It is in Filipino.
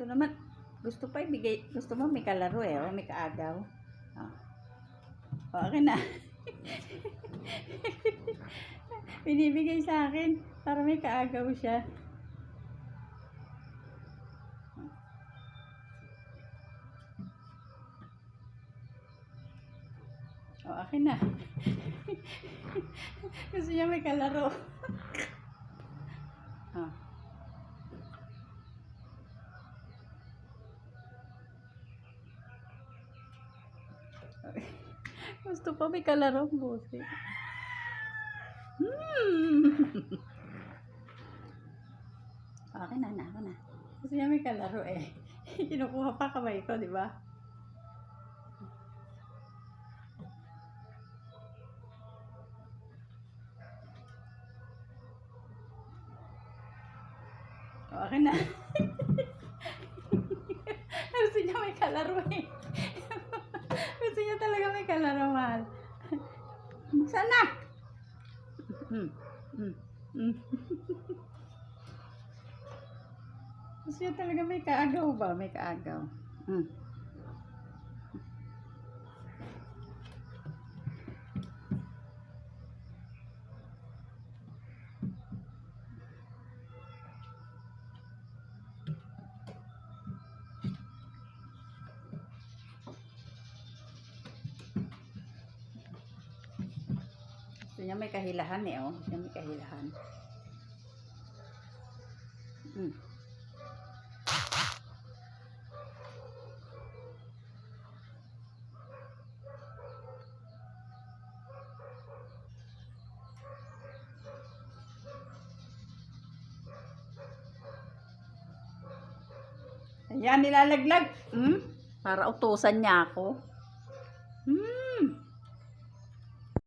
Ito naman, gusto pa ibigay, gusto mo may kalaro eh, o may kaagaw. Oh. Okay na. Binibigay sa akin para may kaagaw siya. O, akin na. Gusto niya may kalaro. Oh. Gusto pa may kalaro, busi. Akin na, ako na. Gusto niya may kalaro eh. Kinukuha pa kamay ko, di ba? O, akin na. Gusto niya may kalaro eh. Gusto niya talaga may kalaro, mahal. Sana! Gusto niya talaga may kaagaw ba? May kaagaw. Gusto niya may kahilahan eh, oh. Gusto niya may kahilahan. Ayan, nilalaglag. Para utusan niya ako.